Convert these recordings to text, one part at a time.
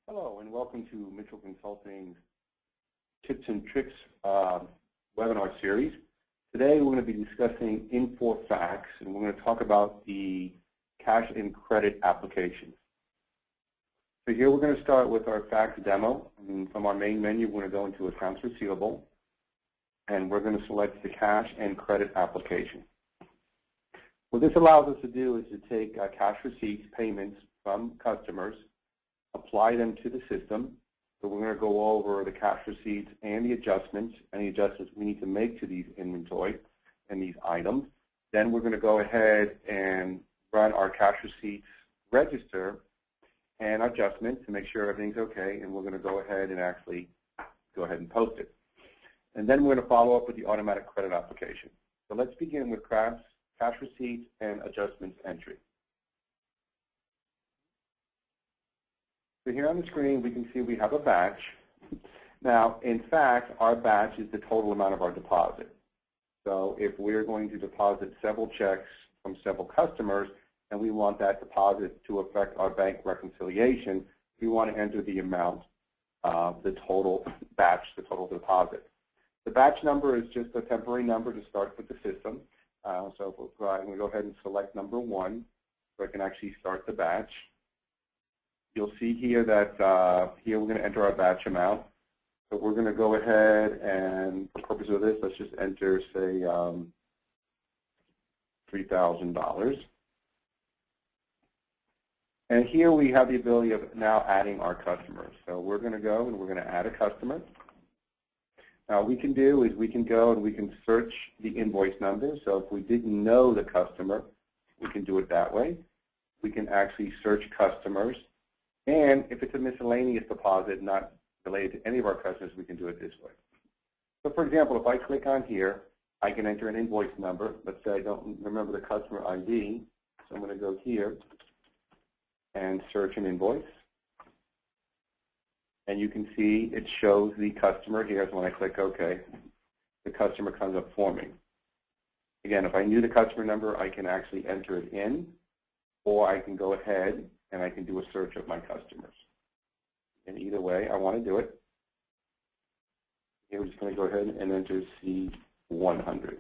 Hello and welcome to Michell Consulting's Tips and Tricks webinar series. Today we're going to be discussing Infor FACTS, and we're going to talk about the cash and credit applications. So here we're going to start with our FACTS demo. And from our main menu we're going to go into Accounts Receivable, and we're going to select the cash and credit application. What this allows us to do is to take cash receipts, payments from customers, apply them to the system. So we're going to go over the cash receipts and the adjustments, any adjustments we need to make to these inventory and these items. Then we're going to go ahead and run our cash receipts register and adjustment to make sure everything's okay, and we're going to go ahead and actually go ahead and post it. And then we're going to follow up with the automatic credit application. So let's begin with cash receipts and adjustments entry. So here on the screen we can see we have a batch. Now in fact our batch is the total amount of our deposit. So if we're going to deposit several checks from several customers and we want that deposit to affect our bank reconciliation, we want to enter the amount of the total batch, the total deposit. The batch number is just a temporary number to start with the system. So if I'm going to go ahead and select number 1 so I can actually start the batch. You'll see here that here we're going to enter our batch amount. So we're going to go ahead and, for purposes of this, let's just enter, say, $3,000. And here we have the ability of now adding our customers. So we're going to go and we're going to add a customer. Now what we can do is we can go and we can search the invoice number. So if we didn't know the customer, we can do it that way. We can actually search customers. And if it's a miscellaneous deposit not related to any of our customers, we can do it this way. So for example, if I click on here, I can enter an invoice number. Let's say I don't remember the customer ID. So I'm going to go here and search an invoice. And you can see it shows the customer here. So when I click OK, the customer comes up for me. Again, if I knew the customer number, I can actually enter it in, or I can go ahead and I can do a search of my customers. And either way, I want to do it. Here we're just going to go ahead and enter C100.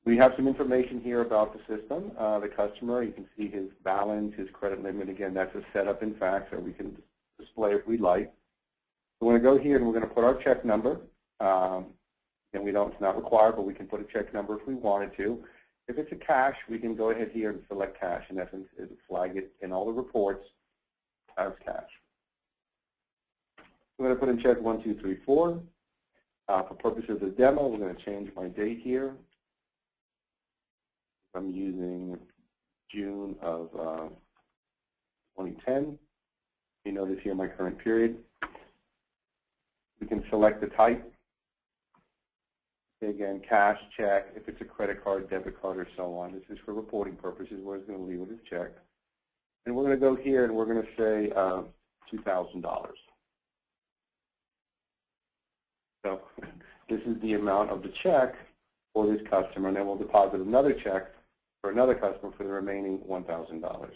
We have some information here about the system. The customer, you can see his balance, his credit limit. Again, that's a setup in fact, so we can display if we'd like. We're going to go here and we're going to put our check number. And it's not required, but we can put a check number if we wanted to. If it's a cash, we can go ahead here and select cash. In essence, it would flag it in all the reports as cash. We're going to put in check 1, 2, 3, 4. For purposes of the demo, we're going to change my date here. I'm using June of 2010. You notice here my current period. We can select the type. Again, cash, check, if it's a credit card, debit card, or so on. This is for reporting purposes. We're just going to leave it as check. And we're going to go here and we're going to say $2,000. So this is the amount of the check for this customer, and then we'll deposit another check for another customer for the remaining $1,000.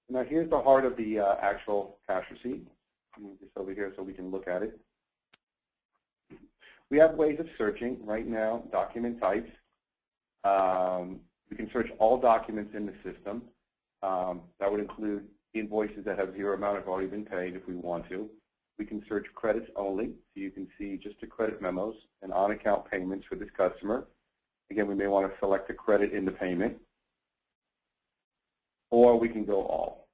Now here's the heart of the actual cash receipt. Move this over here so we can look at it. We have ways of searching right now, document types. We can search all documents in the system. That would include invoices that have zero amount have already been paid if we want to. We can search credits only, so you can see just the credit memos and on-account payments for this customer. Again, we may want to select a credit in the payment. Or we can go all.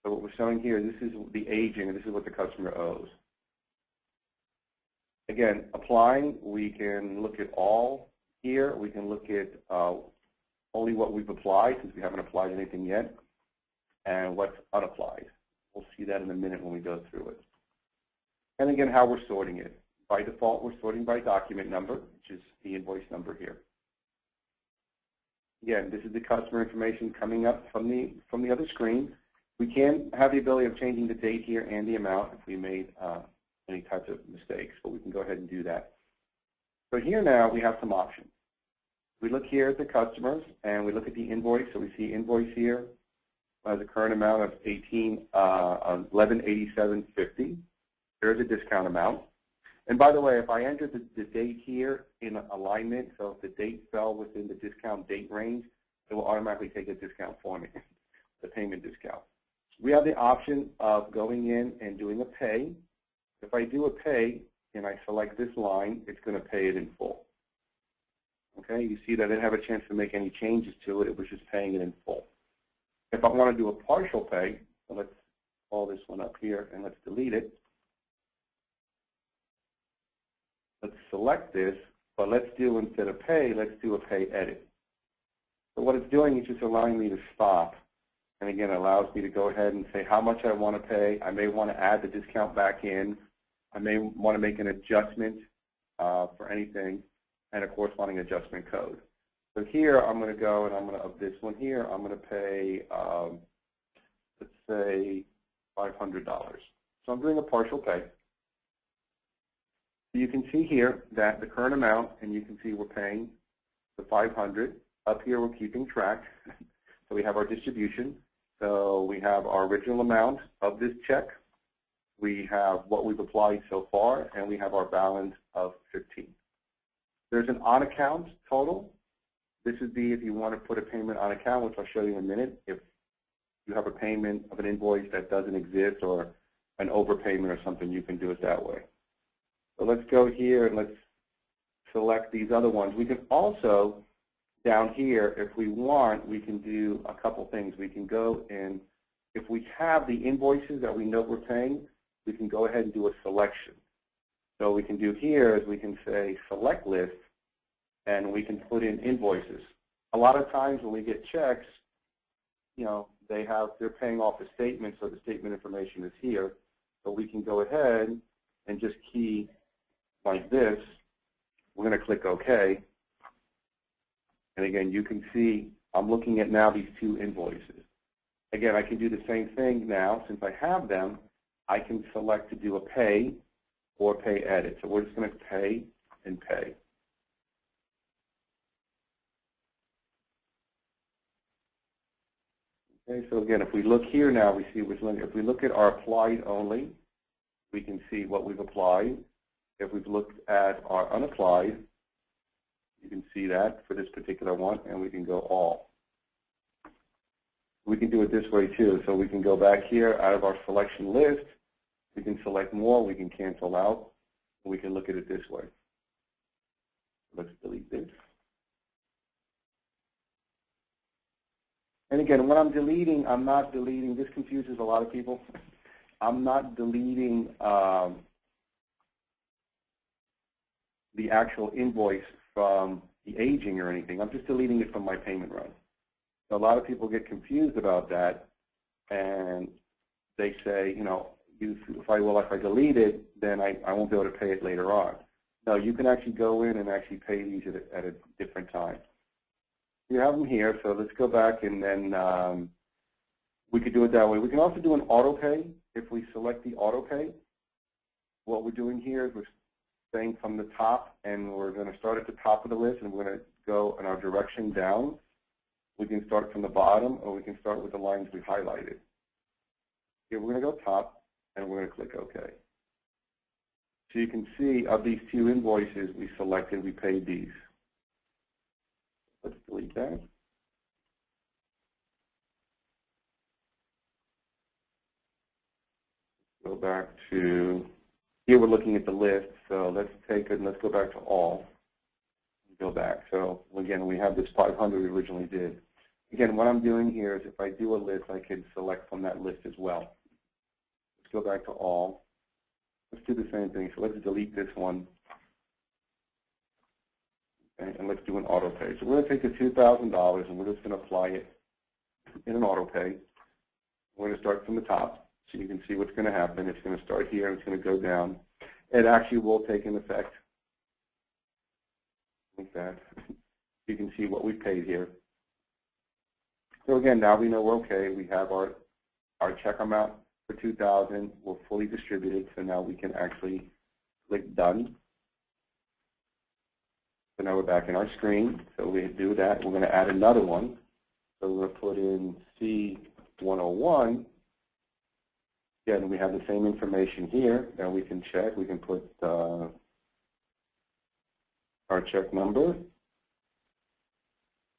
So what we're showing here, this is the aging, and this is what the customer owes. Again, applying, we can look at all here. We can look at only what we've applied, since we haven't applied anything yet, and what's unapplied. We'll see that in a minute when we go through it. And again, how we're sorting it. By default, we're sorting by document number, which is the invoice number here. Again, this is the customer information coming up from the other screen. We can have the ability of changing the date here and the amount if we made any types of mistakes, but we can go ahead and do that. So here now we have some options. We look here at the customers, and we look at the invoice. So we see invoice here has a current amount of $1187.50. There's a discount amount. And by the way, if I enter the date here in alignment, so if the date fell within the discount date range, it will automatically take a discount for me, the payment discount. We have the option of going in and doing a pay. If I do a pay and I select this line, it's going to pay it in full. Okay, you see that I didn't have a chance to make any changes to it. It was just paying it in full. If I want to do a partial pay, so let's call this one up here and let's delete it. Let's select this, but let's do, instead of pay, let's do a pay edit. So what it's doing is just allowing me to stop. And again, it allows me to go ahead and say how much I want to pay. I may want to add the discount back in. I may want to make an adjustment for anything and a corresponding adjustment code. So here I'm going to go and I'm going to, of this one here, I'm going to pay, let's say, $500. So I'm doing a partial pay. You can see here that the current amount, and you can see we're paying the $500. Up here we're keeping track. So we have our distribution. So we have our original amount of this check. We have what we've applied so far, and we have our balance of 15. There's an on-account total. This would be if you want to put a payment on account, which I'll show you in a minute. If you have a payment of an invoice that doesn't exist or an overpayment or something, you can do it that way. So let's go here and let's select these other ones. We can also, down here, if we want, we can do a couple things. We can go and if we have the invoices that we know we're paying, we can go ahead and do a selection. So what we can do here is we can say select list, and we can put in invoices. A lot of times when we get checks, you know, they're paying off a statement, so the statement information is here. So we can go ahead and just key like this. We're going to click OK. And again, you can see I'm looking at now these two invoices. Again, I can do the same thing now. Since I have them, I can select to do a pay or pay edit. So we're just going to pay and pay. Okay, so again, if we look here now, we see if we look at our applied only, we can see what we've applied. If we've looked at our unapplied, you can see that for this particular one, and we can go all. We can do it this way too. So we can go back here out of our selection list. We can select more. We can cancel out. And we can look at it this way. Let's delete this. And again, when I'm deleting, I'm not deleting. This confuses a lot of people. I'm not deleting the actual invoice from the aging or anything. I'm just deleting it from my payment run. So a lot of people get confused about that, and they say, you know, if I delete it, then I won't be able to pay it later on. No, you can actually go in and actually pay these at a different time. You have them here, so let's go back and then we could do it that way. We can also do an auto pay if we select the auto pay. What we're doing here is we're staying from the top, and we're going to start at the top of the list, and we're going to go in our direction down. We can start from the bottom, or we can start with the lines we highlighted. Here we're going to go top, and we're going to click OK. So you can see of these two invoices we selected, we paid these. Let's delete that. Go back to, here we're looking at the list, so let's take it and let's go back to all. Go back. So again, we have this 500 we originally did. Again, what I'm doing here is if I do a list, I can select from that list as well. Let's go back to all. Let's do the same thing. So let's delete this one. Okay, and let's do an auto pay. So we're going to take the $2,000 and we're just going to apply it in an auto pay. We're going to start from the top so you can see what's going to happen. It's going to start here and it's going to go down. It actually will take an effect like that. You can see what we paid here. So again, now we know we're okay. We have our check amount for $2,000. We're fully distributed, so now we can actually click done. So now we're back in our screen. So we do that. We're going to add another one. So we're going to put in C101. Again, we have the same information here. Now we can check. We can put our check number.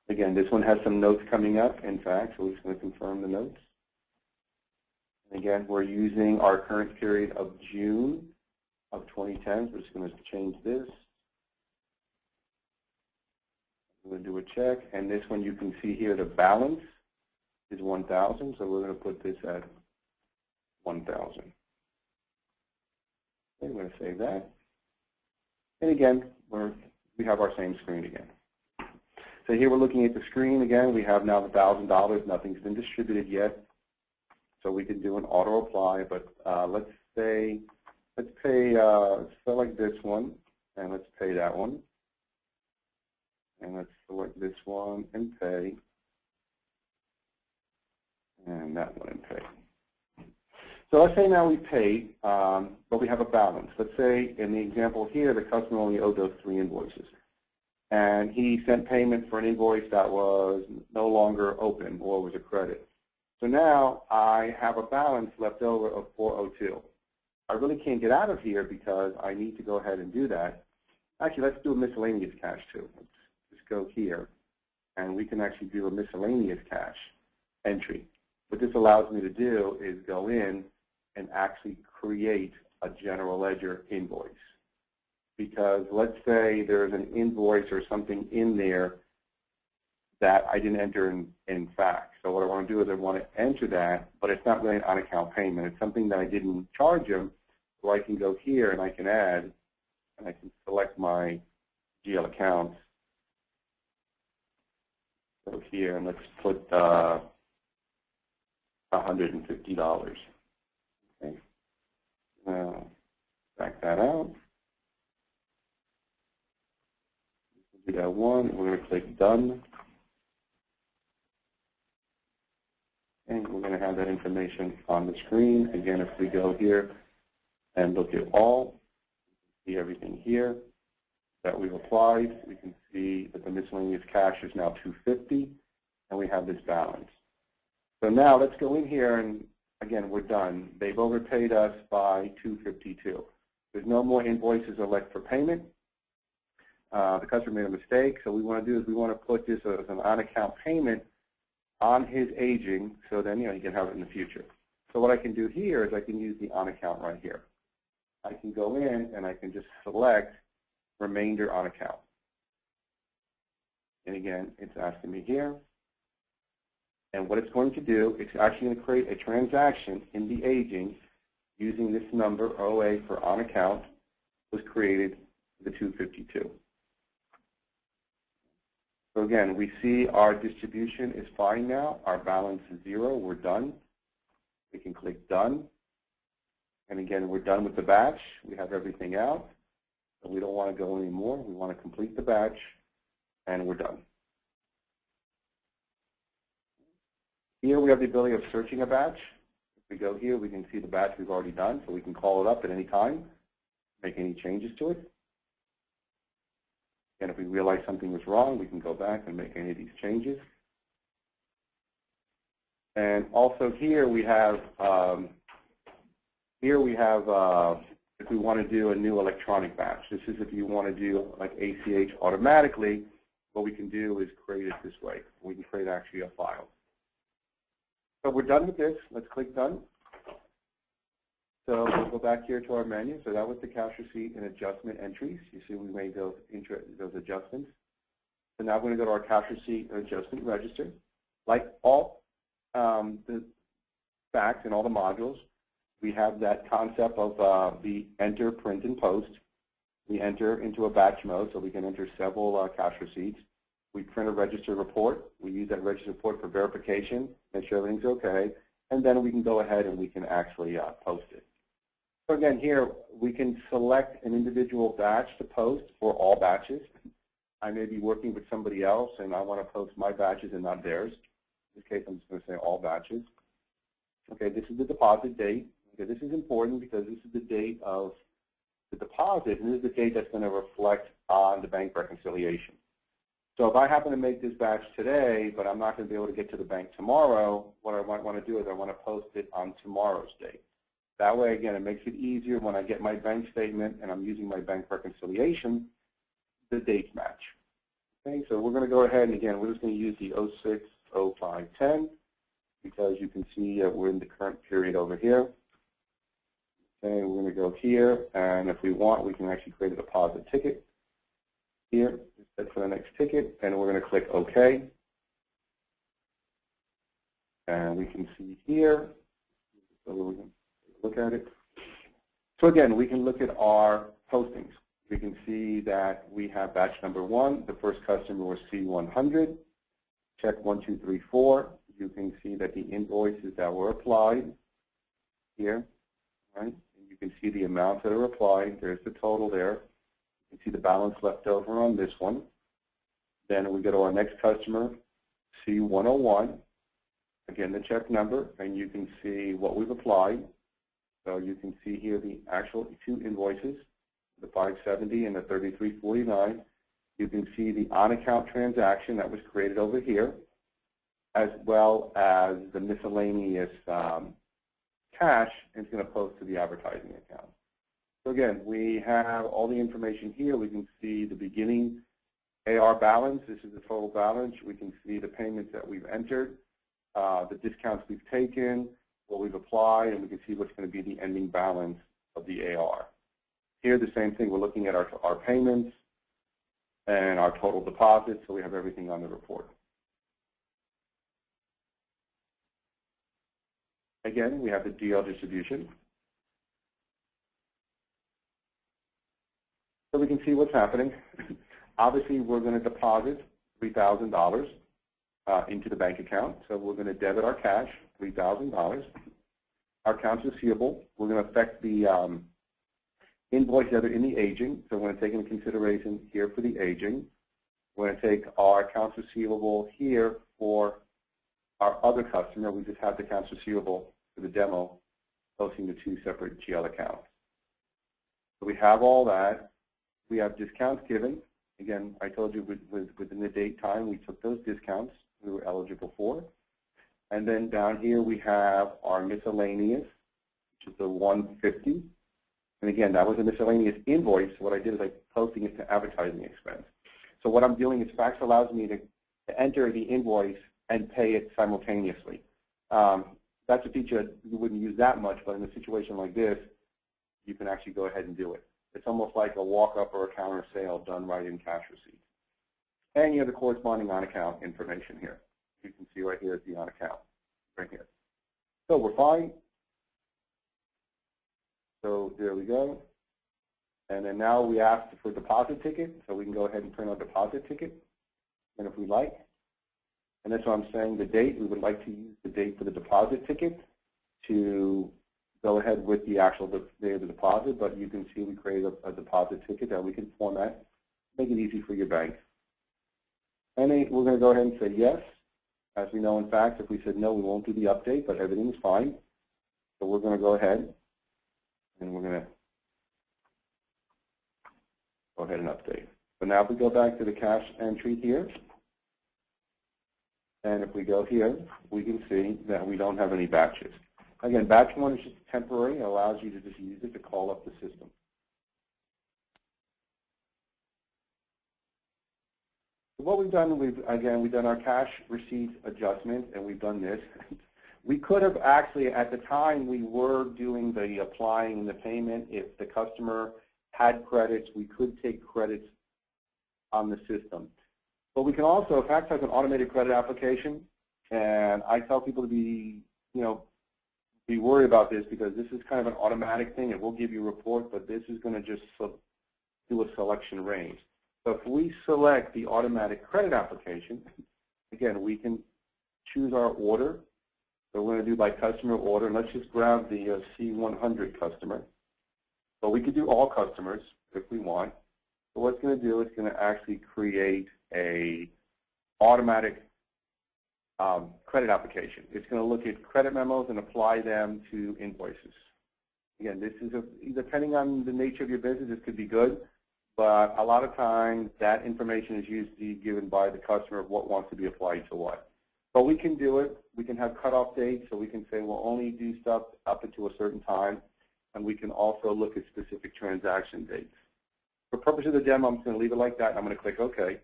Again, this one has some notes coming up, in fact, so we're just going to confirm the notes. And again, we're using our current period of June of 2010. So we're just going to change this. We're going to do a check, and this one you can see here the balance is 1,000, so we're going to put this at 1,000. Okay, we're going to save that. And again, we have our same screen again. So here we're looking at the screen again. We have now the $1,000. Nothing's been distributed yet, so we can do an auto apply. But let's pay. Select this one, and let's pay that one. And let's select this one and pay, and that one and pay. So let's say now we paid, but we have a balance. Let's say in the example here, the customer only owed those 3 invoices. And he sent payment for an invoice that was no longer open or was a credit. So now I have a balance left over of 402. I really can't get out of here because I need to go ahead and do that. Actually, let's do a miscellaneous cash too. Let's just go here, and we can actually do a miscellaneous cash entry. What this allows me to do is go in and actually create a general ledger invoice. Because let's say there's an invoice or something in there that I didn't enter in fact. So what I want to do is I want to enter that, but it's not really an on-account payment. It's something that I didn't charge him, so I can go here and I can add, and I can select my GL accounts. Go here and let's put $150. Okay. Now back that out. We got one. We're going to click Done. And we're going to have that information on the screen. Again, if we go here and look at all, see everything here that we've applied. We can see that the miscellaneous cash is now $250, and we have this balance. So now let's go in here, and again, we're done. They've overpaid us by $252. There's no more invoices elect for payment. The customer made a mistake, so what we want to do is we want to put this as an on-account payment on his aging, so then he can have it in the future. So what I can do here is I can use the on-account right here. I can go in and I can just select remainder on account. And again, it's asking me here. And what it's going to do, it's actually going to create a transaction in the aging using this number, OA for on account, was created the 252. So again, we see our distribution is fine now. Our balance is 0. We're done. We can click Done. And again, we're done with the batch. We have everything out. So we don't want to go anymore. We want to complete the batch, and we're done. Here we have the ability of searching a batch. If we go here, we can see the batch we've already done, so we can call it up at any time, make any changes to it. And if we realize something was wrong, we can go back and make any of these changes. And also here we have, if we want to do a new electronic batch. This is if you want to do like ACH automatically, what we can do is create it this way. We can create actually a file. So we're done with this. Let's click Done. So we'll go back here to our menu. So that was the cash receipt and adjustment entries. You see we made those adjustments. So now we're going to go to our cash receipt and adjustment register. Like all the facts and all the modules, we have that concept of the enter, print, and post. We enter into a batch mode, so we can enter several cash receipts. We print a register report. We use that register report for verification, make sure everything's okay, and then we can go ahead and we can actually post it. So again, here we can select an individual batch to post for all batches. I may be working with somebody else, and I want to post my batches and not theirs. In this case, I'm just going to say all batches. Okay, this is the deposit date. Okay, this is important because this is the date of the deposit, and this is the date that's going to reflect on the bank reconciliation. So if I happen to make this batch today, but I'm not going to be able to get to the bank tomorrow, what I might want to do is I want to post it on tomorrow's date. That way, again, it makes it easier when I get my bank statement and I'm using my bank reconciliation, the dates match. Okay, so we're going to go ahead and again, we're just going to use the 06-05-10 because you can see we're in the current period over here. Okay, we're going to go here, and if we want, we can actually create a deposit ticket here, set for the next ticket, and we're going to click OK. And we can see here, so we can look at it. So again, we can look at our postings. We can see that we have batch number 1. The first customer was C100. Check 1, 2, 3, 4. You can see that the invoices that were applied here, right? And you can see the amounts that are applied. There's the total there. You can see the balance left over on this one. Then we go to our next customer, C101. Again, the check number, and you can see what we've applied. So you can see here the actual 2 invoices, the 570 and the 3349. You can see the on-account transaction that was created over here, as well as the miscellaneous cash is going to post to the advertising account. So again, we have all the information here. We can see the beginning AR balance. This is the total balance. We can see the payments that we've entered, the discounts we've taken, what we've applied, and we can see what's going to be the ending balance of the AR. Here, the same thing. We're looking at our payments and our total deposits, so we have everything on the report. Again, we have the DL distribution. So we can see what's happening. Obviously, we're going to deposit $3,000 into the bank account. So we're going to debit our cash, $3,000. Our accounts receivable, we're going to affect the invoice that are in the aging. So we're going to take into consideration here for the aging. We're going to take our accounts receivable here for our other customer. We just have the accounts receivable for the demo, posting the 2 separate GL accounts. So we have all that. We have discounts given. Again, I told you within the date time, we took those discounts we were eligible for. And then down here we have our miscellaneous, which is the 150. And again, that was a miscellaneous invoice. What I did is I posting it to advertising expense. So what I'm doing is FACTS allows me to enter the invoice and pay it simultaneously. That's a feature you wouldn't use that much, but in a situation like this, you can actually go ahead and do it. It's almost like a walk-up or a counter sale done right in cash receipts. And you have the corresponding on-account information here. You can see right here is the on-account, right here. So we're fine. So there we go. And then now we ask for deposit ticket, so we can go ahead and print our deposit ticket, and if we like. And that's what I'm saying, the date, we would like to use the date for the deposit ticket to go ahead with the actual day of the deposit, but you can see we created a deposit ticket that we can format, make it easy for your bank. And then we're going to go ahead and say yes. As we know in fact, if we said no, we won't do the update, but everything is fine. So we're going to go ahead and we're going to go ahead and update. So now if we go back to the cash entry here, and if we go here, we can see that we don't have any batches. Again, batch 1 is just temporary. It allows you to just use it to call up the system. So what we've done, we've done our cash receipts adjustment, and we've done this. We could have actually, at the time we were doing the applying and the payment, if the customer had credits, we could take credits on the system. But we can also, FACTS has an automated credit application, and I tell people to be, be worried about this because this is kind of an automatic thing. It will give you a report, but this is going to just do a selection range. So if we select the automatic credit application, again, we can choose our order. So we're going to do by customer order. And let's just grab the C100 customer. So we could do all customers if we want. So what it's going to do is going to actually create a automatic credit application. It's going to look at credit memos and apply them to invoices. Again, this is depending on the nature of your business, this could be good. but a lot of times that information is usually given by the customer of what wants to be applied to what. But we can do it. We can have cutoff dates, so we can say we'll only do stuff up until a certain time, and we can also look at specific transaction dates. For purpose of the demo, I'm just going to leave it like that, and I'm going to click OK.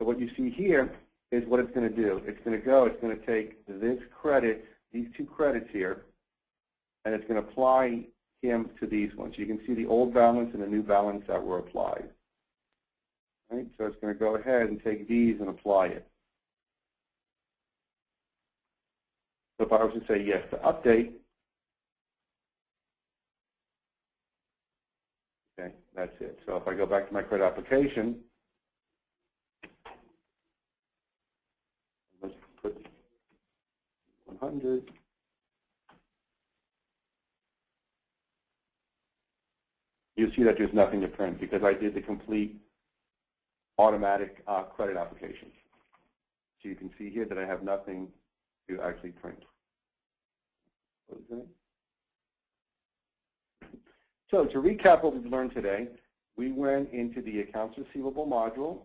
So what you see here is what it's going to do. It's going to take this credit, these two credits here, and it's going to apply him to these ones. You can see the old balance and the new balance that were applied. Right? So it's going to go ahead and take these and apply it. So if I was to say yes to update, okay, that's it. So if I go back to my credit application, let's put 100. You'll see that there's nothing to print because I did the complete automatic credit application. So you can see here that I have nothing to actually print. So to recap what we've learned today, we went into the accounts receivable module,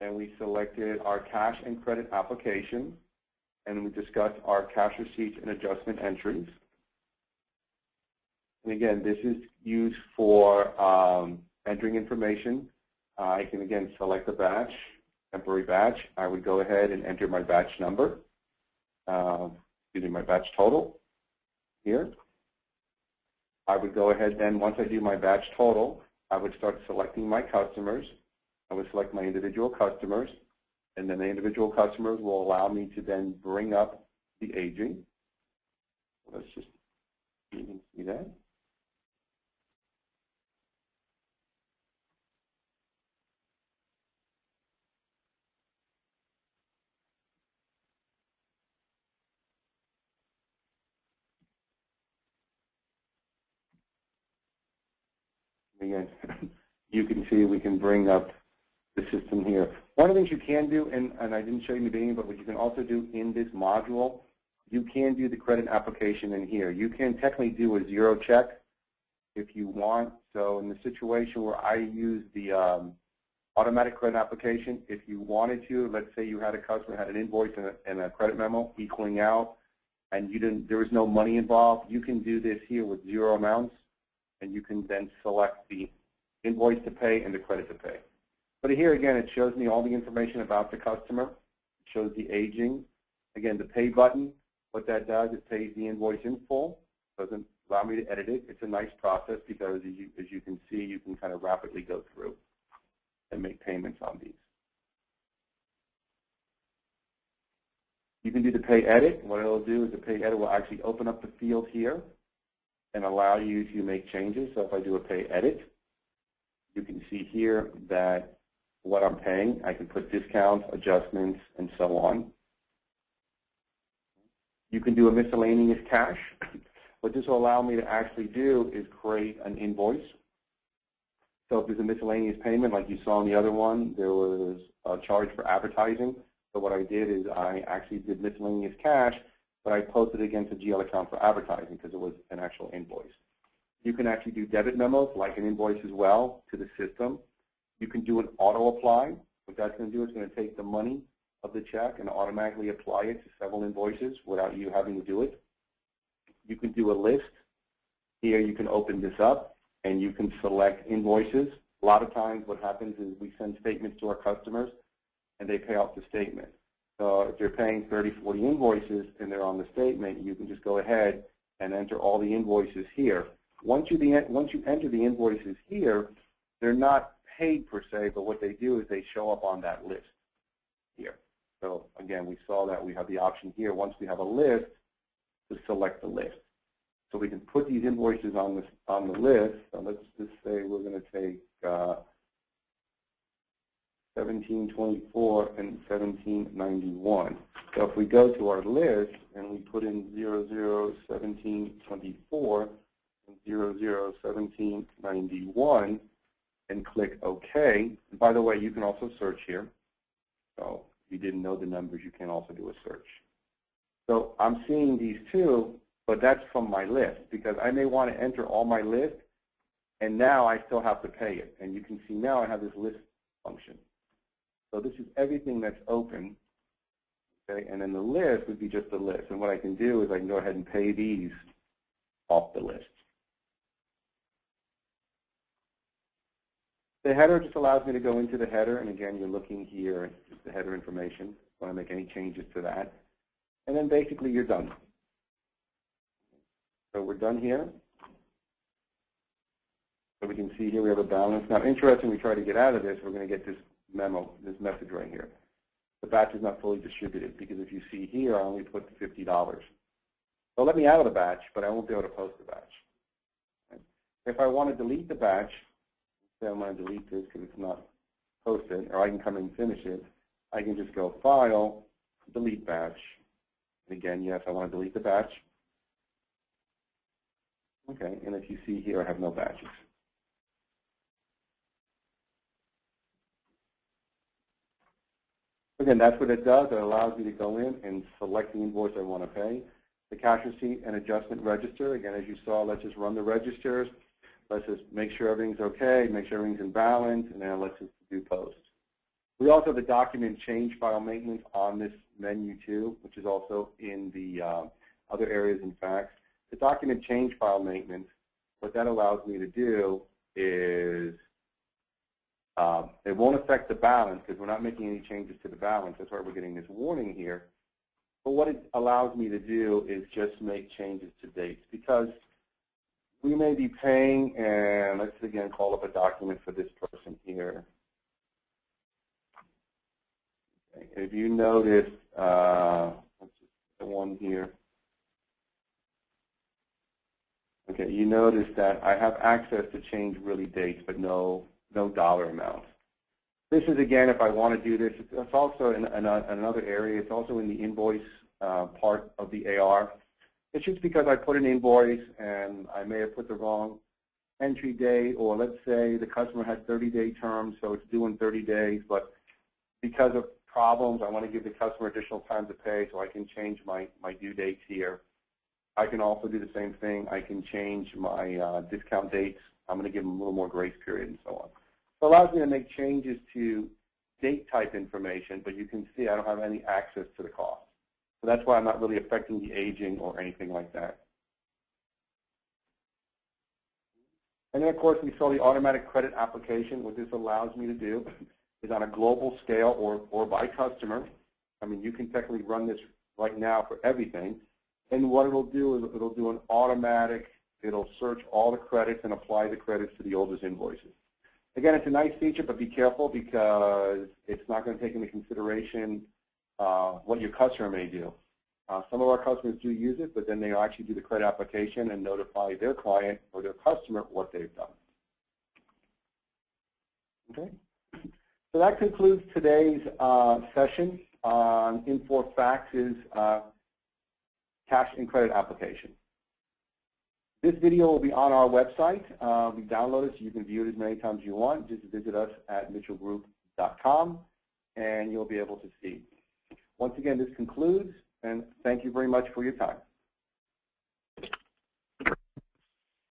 and we selected our cash and credit application, and we discussed our cash receipts and adjustment entries. And again, this is used for entering information. I can again select a batch, temporary batch. I would go ahead and enter my batch number, using my batch total here. I would go ahead then, once I do my batch total, I would start selecting my customers. I would select my individual customers, and then the individual customers will allow me to then bring up the aging. Let's just, you can see that. Again, you can see we can bring up the system here. One of the things you can do, and I didn't show you in the beginning, but what you can also do in this module, you can do the credit application in here. You can technically do a zero check if you want. So in the situation where I use the automatic credit application, if you wanted to, let's say you had a customer had an invoice and a credit memo equaling out, and there was no money involved, you can do this here with zero amounts. And you can then select the invoice to pay and the credit to pay. But here again, it shows me all the information about the customer. It shows the aging. Again, the pay button, what that does, it pays the invoice in full. It doesn't allow me to edit it. It's a nice process because as you can see, you can kind of rapidly go through and make payments on these. You can do the pay edit. What it'll do is the pay edit will actually open up the field here and allow you to make changes. So if I do a pay edit, you can see here that what I'm paying, I can put discounts, adjustments, and so on. You can do a miscellaneous cash. What this will allow me to actually do is create an invoice. So if there's a miscellaneous payment, like you saw in the other one, there was a charge for advertising. So what I did is I actually did miscellaneous cash, but I posted against a GL account for advertising because it was an actual invoice. You can actually do debit memos like an invoice as well to the system. You can do an auto apply. What that's going to do is going to take the money of the check and automatically apply it to several invoices without you having to do it. You can do a list. Here you can open this up and you can select invoices. A lot of times what happens is we send statements to our customers and they pay off the statement. So if you're paying 30, 40 invoices and they're on the statement, you can just go ahead and enter all the invoices here. Once you enter the invoices here, they're not paid per se, but what they do is they show up on that list here. So again, we saw that we have the option here, once we have a list, to select the list. So we can put these invoices on the list. So let's just say we're going to take 1724 and 1791. So if we go to our list and we put in 001724 and 001791 and click OK. And by the way, you can also search here. So if you didn't know the numbers, you can also do a search. So I'm seeing these two but that's from my list, because I may want to enter all my list, and now I still have to pay it. And you can see now I have this list function. So this is everything that's open, okay? And then the list would be just a list. And what I can do is I can go ahead and pay these off the list. The header just allows me to go into the header, and again, you're looking here at just the header information. Want to make any changes to that. And then basically you're done. So we're done here. So we can see here we have a balance. Now, interesting, we try to get out of this, we're going to get this memo, this message right here. The batch is not fully distributed, because if you see here, I only put the $50. So let me out of the batch, but I won't be able to post the batch. Okay. If I want to delete the batch, say I'm going to delete this because it's not posted, or I can come and finish it, I can just go File, Delete Batch. And again, yes, I want to delete the batch. Okay, and if you see here, I have no batches. Again, that's what it does. It allows me to go in and select the invoice I want to pay. The cash receipt and adjustment register. Again, as you saw, let's just run the registers. Let's just make sure everything's okay, make sure everything's in balance, and then let's just do post. We also have the document change file maintenance on this menu too, which is also in the other areas in FACTS. The document change file maintenance, what that allows me to do is it won't affect the balance because we're not making any changes to the balance. That's why we're getting this warning here. But what it allows me to do is just make changes to dates, because we may be paying, and let's again call up a document for this person here. Okay. If you notice, let's just the one here. Okay, you notice that I have access to change really dates, but no dollar amount. This is again, if I want to do this, it's also in another area. It's also in the invoice part of the AR. It's just because I put an invoice and I may have put the wrong entry date, or let's say the customer had 30-day terms, so it's due in 30 days, but because of problems, I want to give the customer additional time to pay, so I can change my due dates here. I can also do the same thing. I can change my discount dates. I'm going to give them a little more grace period and so on. So it allows me to make changes to date type information, but you can see I don't have any access to the cost. So that's why I'm not really affecting the aging or anything like that. And then, of course, we saw the automatic credit application. What this allows me to do is on a global scale or by customer. I mean, you can technically run this right now for everything. And what it'll do is it'll do an automatic, it'll search all the credits and apply the credits to the oldest invoices. Again, it's a nice feature, but be careful because it's not going to take into consideration what your customer may do. Some of our customers do use it, but then they actually do the credit application and notify their client or their customer what they've done. Okay. So that concludes today's session on Infor FACTS' cash and credit application. This video will be on our website. We download it so you can view it as many times as you want. Just visit us at mitchellgroup.com and you'll be able to see. Once again, this concludes, and thank you very much for your time.